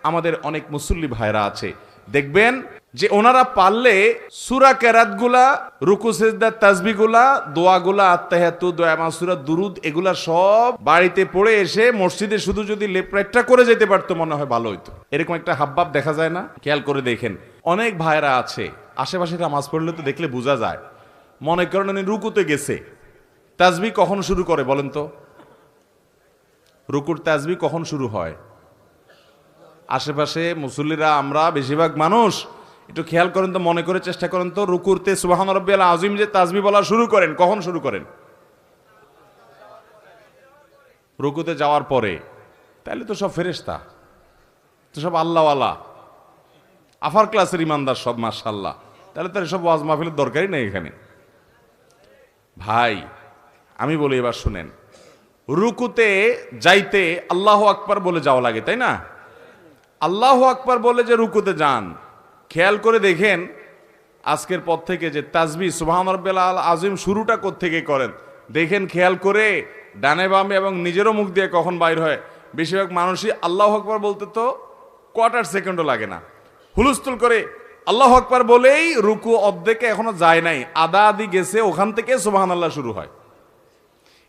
আমাদের অনেক মুসল্লি ভাইরা আছে, দেখবেন যে ওনারা পারলে সূরা কেরাতগুলা, রুকু সিজদা, তাসবিহগুলা, দোয়াগুলা, আত্তাহিয়াতু, দোয়া মাসুরা, দুরুদ, এগুলা সব বাড়িতে পড়ে এসে মসজিদে শুধু যদি লেপরেটটা করে যেতে পারতো মনে হয় ভালো হইতো। এরকম একটা হাবভাব দেখা যায় না? খেয়াল করে দেখেন, অনেক ভাইরা আছে আশেপাশে নামাজ পড়লে তো দেখলে বোঝা যায়, মনে করেন উনি রুকুতে গেছে, তাসবিহ কখন শুরু করে বলেন তো? রুকুর তাসবিহ কখন শুরু হয়? আশেপাশে মুসল্লিরা, আমরা বেশিরভাগ মানুষ একটু খেয়াল করেন তো, মনে করে চেষ্টা করেন তো, রুকুরতে সুবহান রাব্বিয়াল আযীম যে তাসবিহ বলা শুরু করেন, কখন শুরু করেন? রুকুতে যাওয়ার পরে। তাহলে তো সব ফেরেশতা, তো সব আল্লাহওয়ালা, আফার ক্লাসের ইমানদার সব, মাশাআল্লাহ। তাহলে তার সব ওয়াজ মাহফিলের দরকারই নেই এখানে। ভাই আমি বলি, এবার শুনেন, রুকুতে যাইতে আল্লাহু আকবার বলে যাওয়া লাগে, তাই না? আল্লাহু আকবার বলে যে রুকুতে যান, খেয়াল করে দেখেন আজকের পর থেকে যে তাসবিহ সুবহান রাব্বিয়াল আযীম শুরুটা কোত্থেকে করেন দেখেন, খেয়াল করে ডানে বামে এবং নিজেরও মুখ দিয়ে কখন বাইর হয়। বেশিরভাগ মানুষই আল্লাহু আকবার বলতে তো কোয়ার্টার সেকেন্ডও লাগে না, হুলস্থুল করে আল্লাহু আকবার বলেই রুকু অর্ধেকে এখনো যায় নাই, আদা আদি গেছে, ওখান থেকে সুবহানাল্লাহ শুরু হয়।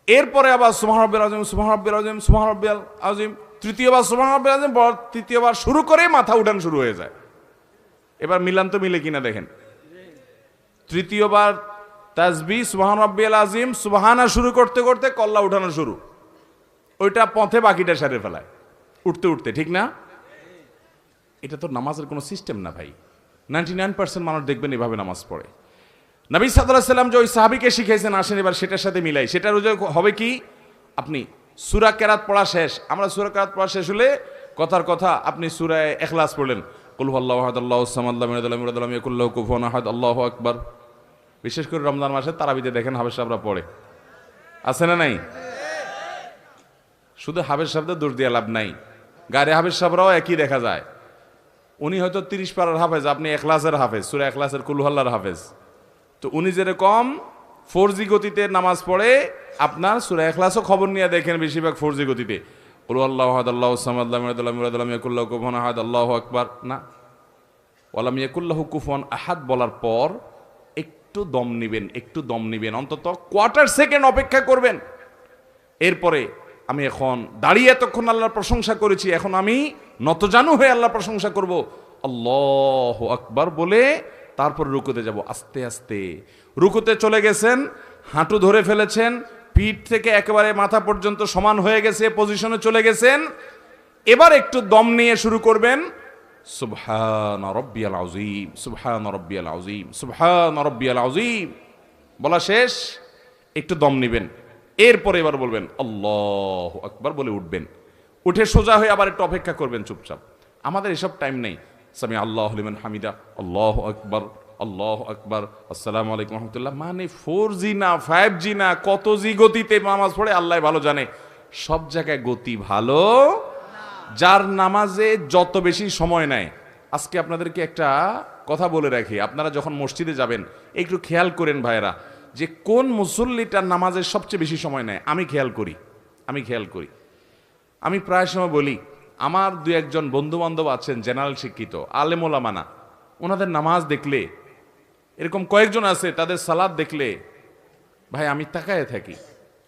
এরপরে আবার সুবহান রাব্বিয়াল আযীম, সুবহান রাব্বিয়াল আযীম, সুবহান রাব্বিয়াল আযীম, তৃতীয়বার সুবহান রাব্বিয়াল আযীম, তৃতীয়বার শুরু করে মাথা উঠান শুরু হয়ে যায়। এবার মিলান তো মিলে কিনা দেখেন, তৃতীয়বার তাসবিহ সুবহান রাব্বিয়াল আযীম, সুবহানা শুরু করতে করতে কল্লা উঠানো শুরু, ওইটা পথে বাকিটা সারে ফেলায় উঠতে উঠতে, ঠিক না? এটা তো নামাজের কোনো সিস্টেম না ভাই। 99% মানুষ দেখবেন এভাবে নামাজ পড়ে। নবী সাল্লাল্লাহু আলাইহি সাল্লাম যে ওই সাহাবীকে শিখাইছেন, আসেন এবার সেটার সাথে মিলাই। সেটার হবে কি, আপনি সূরা কেরাত পড়া শেষ, আমরা সূরা কেরাত পড়া শেষ হলে কথার কথা আপনি সূরা ইখলাস পড়লেন, কুল হুয়াল্লাহু আহাদ আল্লাহুস সামাদ লাম ইয়ালিদ ওয়ালাম ইউলাদ ওয়ালাম ইয়াকুল লাহু কুফুয়ান আহাদ, আল্লাহু আকবার। বিশেষ করে রমজান মাসে তারাবিতে দেখেন হাফেজ সাহেবরা পড়ে, আছে না নাই? শুধু হাফেজ সাহেবদের দোষ দিয়ে লাভ নাই, গায়ে হাফেজ সাহেবরাও একই দেখা যায়। উনি হয়তো 30 পারার হাফেজ, আপনি ইখলাসের হাফেজ, সূরা ইখলাসের কুল হুয়াল্লাহর হাফেজ। তো উনি যেরকম 4G গতিতে নামাজ পড়ে, আপনার সূরা ইখলাসও খবর নিয়ে দেখেন বেশিরভাগ 4G গতিতে, কুল হুয়াল্লাহু আহাদ আল্লাহুস সামাদ লাম ইয়ালিদ ওয়ালাম ইউলাদ ওয়ালাম ইয়াকুল লাহু কুফুয়ান আহাদ, আল্লাহু আকবার না, ওয়ালাম ইয়াকুল লাহু কুফুয়ান আহাদ বলার পর একটু দম নিবেন, একটু দম নিবেন, অন্তত কোয়ার্টার সেকেন্ড অপেক্ষা করবেন। এরপরে আমি এখন দাঁড়িয়ে এতক্ষণ আল্লাহর প্রশংসা করেছি, এখন আমি নতজানু হয়ে আল্লাহর প্রশংসা করব, আল্লাহু আকবার বলে তারপর রুকুতে যাব। আস্তে আস্তে রুকুতে চলে গেছেন, হাঁটু ধরে ফেলেছেন, পিঠ থেকে একেবারে মাথা পর্যন্ত সমান হয়ে গেছে, পজিশনে চলে গেছেন। এবার একটু দম নিয়ে শুরু করবেন, সুবহান রাব্বিয়াল আযীম, সুবহান রাব্বিয়াল আযীম, সুবহান রাব্বিয়াল আযীম বলা শেষ, একটু দম নিবেন। এরপরে এবার বলবেন আল্লাহু আকবার বলে উঠবেন, উঠে সোজা হয়ে আবার একটু অপেক্ষা করবেন চুপচাপ। আমাদের এসব টাইম নেই, সামি আল্লাহু লিমান হামিদা, আল্লাহু আকবার, আল্লাহু আকবার, আসসালামু আলাইকুম রাহমাতুল্লাহ, মানে 4G না 5G না কত জি গতিতে নামাজ পড়ে আল্লাহ ভালো জানে। সব জায়গায় গতি ভালো, যার নামাজে যত বেশি সময় নেয়। আজকে আপনাদেরকে একটা কথা বলে রাখি, আপনারা যখন মসজিদে যাবেন একটু খেয়াল করেন ভাইরা, যে কোন মুসল্লিটার নামাজের সবচেয়ে বেশি সময় নেয়। আমি খেয়াল করি, আমি প্রায় সময় বলি, আমার দু একজন বন্ধু বান্ধব আছেন জেনারেল শিক্ষিত, আলেম ওলামা না, ওনাদের নামাজ দেখলে, এরকম কয়েকজন আছে তাদের সালাত দেখলে ভাই আমি তাকায় থাকি।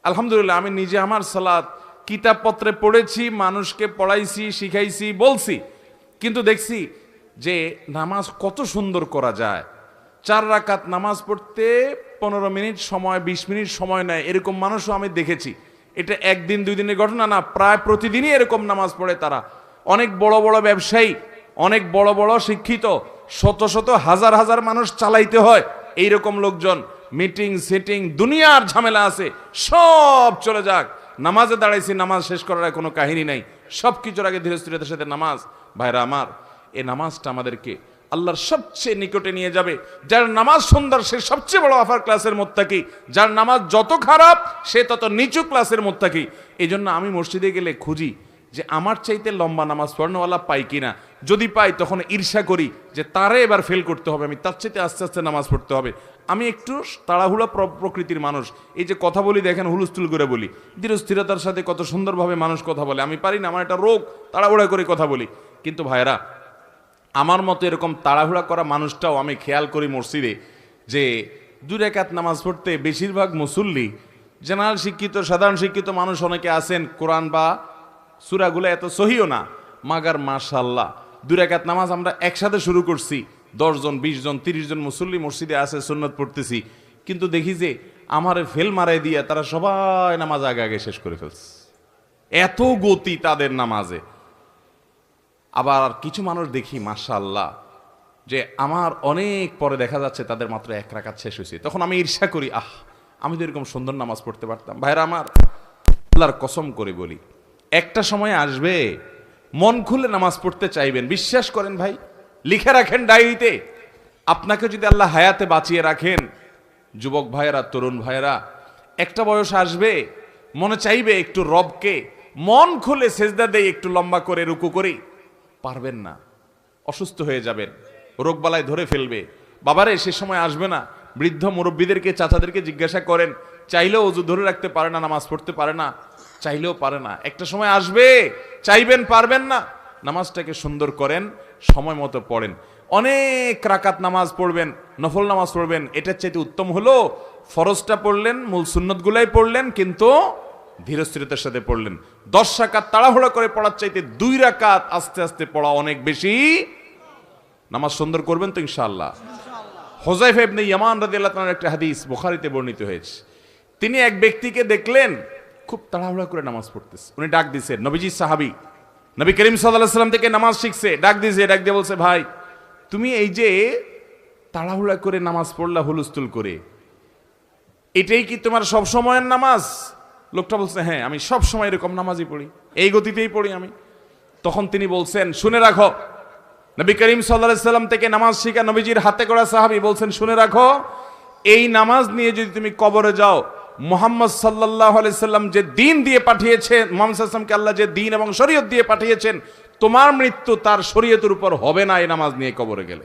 আলহামদুলিল্লাহ আমি নিজে আমার সালাত কিতাবপত্রে পড়েছি, মানুষকে পড়াইছি, শিখাইছি, বলছি, কিন্তু দেখছি যে নামাজ কত সুন্দর করা যায়। 4 রাকাত নামাজ পড়তে 15 মিনিট সময়, 20 মিনিট সময় নেয়, এরকম মানুষও আমি দেখেছি। এটা একদিন 2 দিনের ঘটনা না, প্রায় প্রতিদিনই এরকম নামাজ পড়ে তারা। অনেক বড় বড় ব্যবসায়ী, অনেক বড় বড় শিক্ষিত, শত শত হাজার হাজার মানুষ চালাইতে হয়, এইরকম লোকজন মিটিং সিটিং দুনিয়ার ঝামেলা আছে, সব চলে যাক, নামাজে দাঁড়াইছি, নামাজ শেষ করার কোনো কাহিনী নাই, সব কিছুর আগে ধীরস্থিরতার সাথে নামাজ। ভাইরা আমার, এই নামাজটা আমাদেরকে আল্লাহর সবচেয়ে নিকটে নিয়ে যাবে। যার নামাজ সুন্দর সে সবচেয়ে বড় আফার ক্লাসের মুত্তাকি, যার নামাজ যত খারাপ সে তত নিচু ক্লাসের মুত্তাকি। এই জন্য আমি মসজিদে গেলে খুঁজি যে আমার চাইতে লম্বা নামাজ পড়ানোওয়ালা পাই কিনা, যদি পাই তখন ঈর্ষা করি যে তারে এবার ফেল করতে হবে, আমি তার চাইতে আস্তে আস্তে নামাজ পড়তে হবে। আমি একটু তাড়াহুড়া প্রকৃতির মানুষ, এই যে কথা বলি দেখেন হুলস্থুল করে বলি, ধীরস্থিরতার সাথে কত সুন্দরভাবে মানুষ কথা বলে, আমি পারি না, আমার একটা রোগ, তাড়াহুড়া করে কথা বলি। কিন্তু ভাইরা, আমার মতো এরকম তাড়াহুড়া করা মানুষটাও আমি খেয়াল করি মসজিদে যে 2 রাকাত নামাজ পড়তে বেশিরভাগ মুসল্লি, জেনারেল শিক্ষিত সাধারণ শিক্ষিত মানুষ অনেকে আছেন, কোরআন বা সূরাগুলো এত সহিও না, মাগার মাশাআল্লাহ 2 রাকাত নামাজ আমরা একসাথে শুরু করছি, 10 জন 20 জন 30 জন মুসল্লি মসজিদে আছে, সুন্নত পড়তেছি, কিন্তু দেখি যে আমার ফেল মারাই দিয়ে তারা সবাই নামাজ আগে আগে শেষ করে ফেলছে। এত গতি তাদের নামাজে। আবার কিছু মানুষ দেখি মাশাআল্লাহ যে আমার অনেক পরে দেখা যাচ্ছে তাদের মাত্র 1 রাকাত শেষ হয়েছে, তখন আমি ঈর্ষা করি, আমি তো এরকম সুন্দর নামাজ পড়তে পারতাম। ভাইরা আমার, আল্লাহর কসম করে বলি, একটা সময় আসবে মন খুলে নামাজ পড়তে চাইবেন, বিশ্বাস করেন ভাই, লিখে রাখেন ডায়েরিতে, আপনাকে যদি আল্লাহ হায়াতে বাঁচিয়ে রাখেন, যুবক ভাইয়েরা তরুণ ভাইয়েরা, একটা বয়স আসবে মনে চাইবে একটু রবকে মন খুলে সেজদা দেই, একটু লম্বা করে রুকু করি, পারবেন না, অসুস্থ হয়ে যাবেন, রোগবালায় ধরে ফেলবে। বাবারে সে সময় আসবে না? বৃদ্ধ মুরব্বীদেরকে চাচাদেরকে জিজ্ঞাসা করেন, চাইলেও অজু ধরে রাখতে পারে না, নামাজ পড়তে পারে না, চাইলেও পারে না। একটা সময় আসবে চাইবেন পারবেন না। নামাজটাকে সুন্দর করেন, সময় মতো পড়েন, অনেক রাকাত নামাজ পড়বেন, নফল নামাজ পড়বেন, এটার চাইতে উত্তম হলো ফরজটা পড়লেন, মূল সুন্নতগুলাই পড়লেন, কিন্তু ধীরস্থিরতার সাথে পড়লেন। 10 রাকাত তাড়াহুড়া করে পড়ার চাইতে 2 রাকাত আস্তে আস্তে পড়া অনেক বেশি। নামাজ সুন্দর করবেন তো ইনশাআল্লাহ। হুযায়ফা ইবনে ইয়ামান রাদিয়াল্লাহু তাআলার একটা হাদিস বুখারীতে বর্ণিত হয়েছে। তিনি এক ব্যক্তিকে দেখলেন খুব তাড়াহুড়া করে নামাজ পড়তেছে, উনি ডাক দিয়েছেন, নবীজি সাহাবী, নবী করিম সাল্লাল্লাহু আলাইহি ওয়াসাল্লাম থেকে নামাজ শিখছে, ডাক দিয়ে বলছে, ভাই তুমি এই যে তাড়াহুড়া করে নামাজ পড়লা হুলস্থুল করে, এটাই কি তোমার সব সময়ের নামাজ? লোকটা বলছে, হ্যাঁ আমি সব সময় এরকম নামাজই পড়ি, এই গতিতেই পড়ি আমি। তখন তিনি বলছেন, শুনে রাখো, নবী করিম সাল্লাল্লাহু আলাইহি ওয়াসাল্লাম থেকে নামাজ শিখা নবীজির হাতে করা সাহাবী বলছেন, শুনে রাখো, এই নামাজ নিয়ে যদি তুমি কবরে যাও, মুহাম্মদ সাল্লাল্লাহু আলাইহি সাল্লাম যে দ্বীন দিয়ে পাঠিয়েছেন, মুহাম্মদ সাল্লাল্লাহু আলাইহি সাল্লামকে আল্লাহ যে দ্বীন এবং শরীয়ত দিয়ে পাঠিয়েছেন, তোমার মৃত্যু তার শরীয়তের উপর হবে না এই নামাজ নিয়ে কবরে গেলে।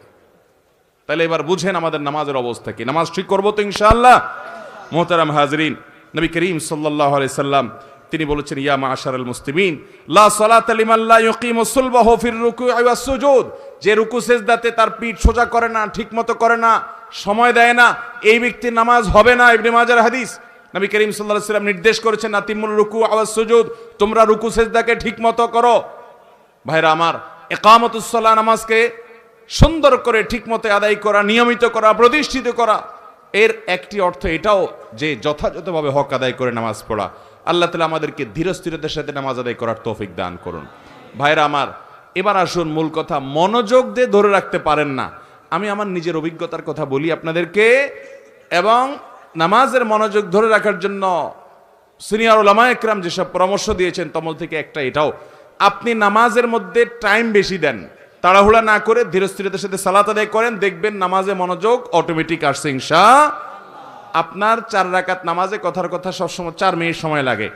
তাহলে এবার বুঝেন আমাদের নামাজের অবস্থা কি। নামাজ ঠিক করবো তো ইনশাআল্লাহ। মুহতারাম হাজরিন, নবী করিম সাল্লাল্লাহু আলাইহি সাল্লাম তিনি বলেছেন, ইয়া মাআশারাল মুসলিমিন লা সালাতা লিমান লা ইউকিমু সুলবাহু ফির রুকুই ওয়াস সুজুদ, যে রুকু সিজদাতে তার পিঠ সোজা করে না, ঠিকমতো করে না, সময় দেয় না, এই ব্যক্তির নামাজ হবে না। ইবনে মাজার হাদিস, নবী করিম সাল্লাল্লাহু আলাইহি সাল্লাম নির্দেশ করেছেন, আতিমুর রুকু ওয়াস সুজুদ, তোমরা রুকু সিজদাকে ঠিকমতো করো। ভাইরা আমার, ইকামাতুস সালাহ, নামাজকে সুন্দর করে ঠিকমতো আদায় করা, নিয়মিত করা, প্রতিষ্ঠিত করা, এর একটি অর্থ এটাও যে যথাযথভাবে হক আদায় করে নামাজ পড়া। আল্লাহ তাআলা আমাদেরকে ধীরস্থিরতার সাথে নামাজ আদায় করার তৌফিক দান করুন। ভাইরা আমার, এবার আসুন মূল কথা, মনোযোগ দিয়ে ধরে রাখতে পারেন না। আমি আমার নিজের অভিজ্ঞতার কথা বলি আপনাদেরকে, এবং নামাজের মনোযোগ ধরে রাখার জন্য সিনিয়র উলামা একরাম যেসব পরামর্শ দিয়েছেন তমল থেকে একটা এটাও, আপনি নামাজের মধ্যে টাইম বেশি দেন, তাড়াহুড়া না করে ধীরস্থিরতার সাথে সালাত আদায় করেন, দেখবেন নামাজে মনোযোগ অটোমেটিক আসছে ইনশাআল্লাহ। আপনার 4 রাকাত নামাজে কথার কথা সবসময় 4 মিনিট সময় লাগে।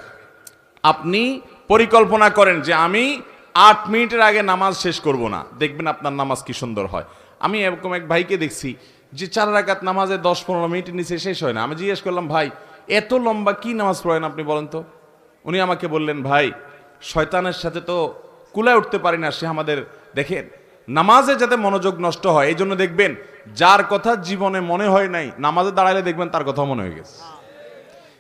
আপনি পরিকল্পনা করেন যে আমি 8 মিনিটের আগে নামাজ শেষ করব না, দেখবেন আপনার নামাজ কি সুন্দর হয়। আমি এরকম এক ভাইকে দেখছি যে 4 রাকাত নামাজে 10-15 মিনিটের নিচে শেষ হয় না। আমি জিজ্ঞেস করলাম, ভাই এত লম্বা কি নামাজ পড়েন আপনি বলেন তো? উনি আমাকে বললেন, ভাই শয়তানের সাথে তো কুলায় উঠতে পারি না, সে আমাদের দেখেন নামাজে যাতে মনোযোগ নষ্ট হয়, এই জন্য দেখবেন যার কথা জীবনে মনে হয় নাই, নামাজে দাঁড়ালে দেখবেন তার কথা মনে হয়ে গেছে।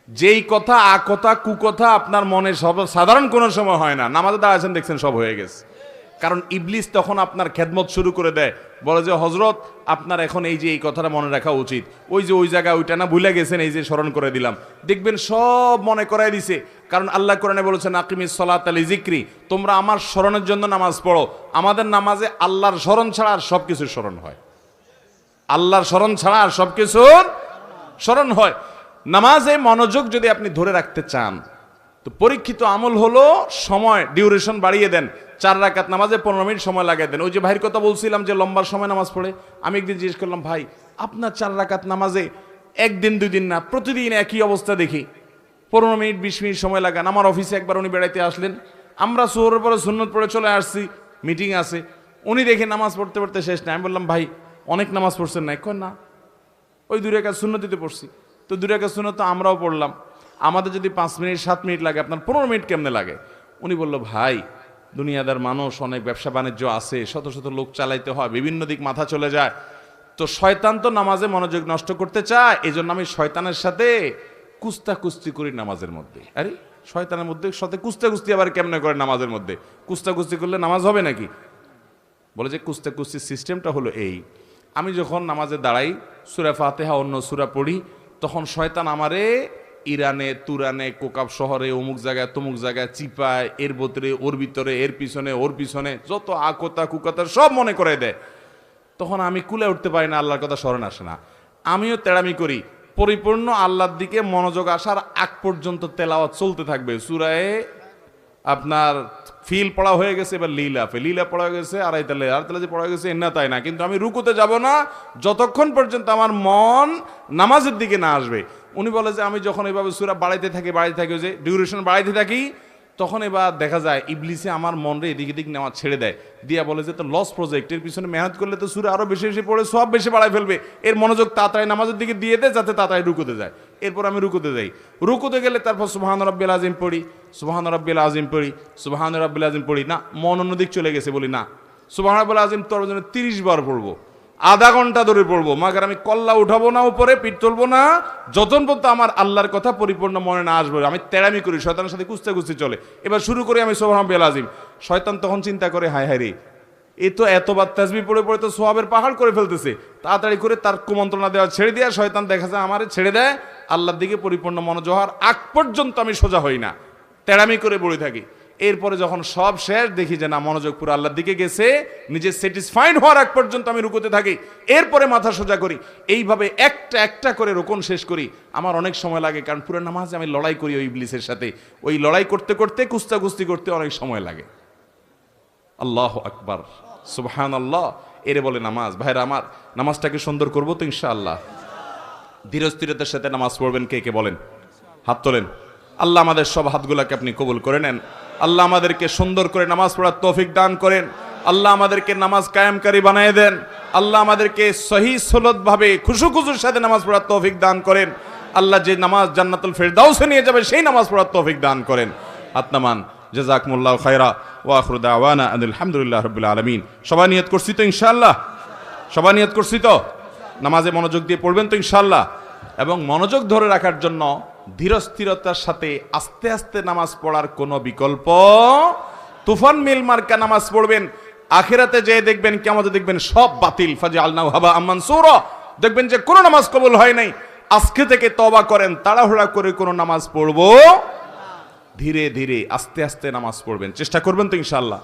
যেই কথা আকথা কুকথা আপনার মনে সব সাধারণ কোনো সময় হয় না, নামাজে দাঁড়াচ্ছেন দেখছেন সব হয়ে গেছে। কারণ ইবলিস তখন আপনার খেদমত শুরু করে দেয়, বলে যে হযরত আপনার এখন এই যে এই কথাটা মনে রাখা উচিত, ওই যে ওই জায়গায় ওইটা না ভুলে গেছেন, এই যে স্মরণ করে দিলাম, দেখবেন সব মনে করাই দিছে। কারণ আল্লাহ কোরআনে বলেছেন, আকিমিস সালাতা লিযিকরি, তোমরা আমার স্মরণের জন্য নামাজ পড়ো। আমাদের নামাজে আল্লাহর স্মরণ ছাড়া আর সব কিছুর স্মরণ হয়, আল্লাহর স্মরণ ছাড়া আর সব কিছুর স্মরণ হয়। নামাজে মনোযোগ যদি আপনি ধরে রাখতে চান, তো পরীক্ষিত আমল হলো সময় ডিউরেশন বাড়িয়ে দেন। 4 রাকাত নামাজে 15 মিনিট সময় লাগিয়ে দেন। ওই যে ভাইয়ের কথা বলছিলাম যে লম্বার সময় নামাজ পড়ে, আমি একদিন জিজ্ঞেস করলাম, ভাই আপনার 4 রাকাত নামাজে একদিন 2 দিন না, প্রতিদিন একই অবস্থা দেখি, 15 মিনিট 20 মিনিট সময় লাগান। আমার অফিসে একবার উনি বেড়াইতে আসলেন, আমরা সুহরের পরে সুন্নত পড়ে চলে আসছি, মিটিং আছে, উনি দেখে নামাজ পড়তে পড়তে শেষ না। আমি বললাম, ভাই অনেক নামাজ পড়ছেন না? কই না, ওই 2 রাকাত সুন্নতিতে পড়ছি। তো 2 রাকাত সুন্নত তো আমরাও পড়লাম, আমাদের যদি 5 মিনিট 7 মিনিট লাগে, আপনার 15 মিনিট কেমনে লাগে? উনি বলল, ভাই দুনিয়াদার মানুষ, অনেক ব্যবসা বাণিজ্য আছে, শত শত লোক চালাইতে হয়, বিভিন্ন দিক মাথা চলে যায়। তো শয়তান তো নামাজে মনোযোগ নষ্ট করতে চায়, এই জন্য আমি শয়তানের সাথে কুস্তি করি নামাজের মধ্যে। আরে শয়তানের মধ্যে সাথে কুস্তি আবার কেমনে করে নামাজের মধ্যে? কুস্তি করলে নামাজ হবে নাকি? বলে যে কুস্তির সিস্টেমটা হলো এই, আমি যখন নামাজে দাঁড়াই, সূরা ফাতিহা অন্য সূরা পড়ি, তখন শয়তান আমারে ইরানে, তুরানে, কোকাব শহরে, অমুক জায়গায় তমুক জায়গায় চিপায়, এর ভিতরে ওর ভিতরে, এর পিছনে ওর পিছনে, যত আকতা কুকতা সব মনে করে দেয়। তখন আমি কুলে উঠতে পারি না, আল্লাহর কথা স্মরণ আসে না। আমিও তেড়ামি করি, পরিপূর্ণ আল্লাহর দিকে মনোযোগ আসার আগ পর্যন্ত তেলাওয়াত চলতে থাকবে। সূরায়ে আপনার ফিল পড়া হয়ে গেছে, এবার লীলা পড়া হয়ে গেছে, আড়াইতালে যে পড়া হয়ে গেছে, এন্না তাই না, কিন্তু আমি রুকুতে যাব না যতক্ষণ পর্যন্ত আমার মন নামাজের দিকে না আসবে। উনি বলে যে আমি যখন এইভাবে সূরা বাড়াইতে থাকি যে ডিউরেশন বাড়াইতে থাকি, তখন এবার দেখা যায় ইবলিসে আমার মনরে এদিক নেওয়া ছেড়ে দেয়, দিয়া বলে যে তো লস প্রজেক্ট, এর পিছনে মেহনত করলে তো সূরা আরো বেশি পড়ে সব বেশি বাড়াই ফেলবে, এর মনোযোগ তাড়াতাড়ি নামাজের দিকে দিয়ে দেয় যাতে তাড়াতাড়ি রুকুতে যায়। এরপর আমি রুকুতে যাই, রুকুতে গেলে তারপর সুবহান রাব্বিল আযীম পড়ি, সুবহান রাব্বিল আযীম পড়ি, না মন অন্যদিক চলে গেছে, বলি না সুবহান রাব্বিল আযীম তোর জন্য 30 বার পড়বো, আধা ঘন্টা ধরে পড়বো, মাগার আমি কল্লা উঠাবো না, উপরে পিঠ তুলবো না, যতক্ষণ পর্যন্ত আমার আল্লাহর কথা পরিপূর্ণ মনে না আসবে। আমি তেড়ামি করি, শয়তানের সাথে কুস্তি চলে। এবার শুরু করি আমি সুবহান রাব্বিল আযীম, শয়তান তখন চিন্তা করে হায় হায় রে, এ তো এতবার তাসবিহ পড়ে তো সোয়াবের পাহাড় করে ফেলতেছে, তাড়াতাড়ি করে তার কুমন্ত্রণা দেওয়া ছেড়ে দেওয়া, শয়তান দেখা যায় আমারে ছেড়ে দেয়, আল্লাহর দিকে পরিপূর্ণ মনোযোগ হওয়ার আগ পর্যন্ত আমি সোজা হই না, তেড়ামি করে পড়ে থাকি। এরপরে যখন সব শেষ, দেখি যে না মনোযোগ পুরো আল্লাহর দিকে গেছে, নিজে স্যাটিসফাইড হওয়ার আগ পর্যন্ত আমি রুকুতে থাকি, এরপরে মাথা সোজা করি। এইভাবে একটা করে রুকুন শেষ করি। আমার অনেক সময় লাগে, কারণ পুরো নামাজে আমি লড়াই করি ওই ইবলিসের সাথে, ওই লড়াই করতে কুস্তি করতে অনেক সময় লাগে। আল্লাহু আকবার, সুবহানাল্লাহ, এরে বলে নামাজ। ভাইরা আমার, নামাজটাকে সুন্দর করবো তো ইনশাআল্লাহ। ধীরস্থিরতার সাথে নামাজ পড়বেন কে কে বলেন? হাত তোলেন। আল্লাহ আমাদের সব হাতগুলাকে আপনি কবুল করে নেন। আল্লাহ আমাদেরকে সুন্দর করে নামাজ পড়ার তৌফিক দান করেন। আল্লাহ আমাদেরকে নামাজ কায়েমকারী বানিয়ে দেন। আল্লাহ আমাদেরকে সহি সলত ভাবে খুশুর সাথে নামাজ পড়ার তৌফিক দান করেন। আল্লাহ যে নামাজ জান্নাতুল ফেরদাউসে নিয়ে যাবে সেই নামাজ পড়ার তৌফিক দান করেন। আত্মামান জাযাকুমুল্লাহু খায়রা ওয়া আখিরু দাওয়ানা আলহামদুলিল্লাহি রাব্বিল আলামিন। সবাই নিয়ত করছি তো ইনশাআল্লাহ? সবাই নিয়ত করছি তো? নামাজে মনোযোগ দিয়ে পড়বেন তো ইনশাআল্লাহ? এবং মনোযোগ ধরে রাখার জন্য ধীরস্থিরতার সাথে আস্তে আস্তে নামাজ পড়ার কোনো বিকল্প, তুফান মিল মার্কা নামাজ পড়বেন। আখিরাতে যেয়ে দেখবেন, কিয়ামতে দেখবেন সব বাতিল, ফাজআলনাহু হাবাআম মানসুরা, দেখবেন যে কোনো নামাজ কবুল হয় নাই। আজকে থেকে তওবা করেন, তাড়াহুড়া করে কোনো নামাজ পড়বো, ধীরে ধীরে আস্তে আস্তে নামাজ পড়বেন, চেষ্টা করবেন তো ইনশাআল্লাহ?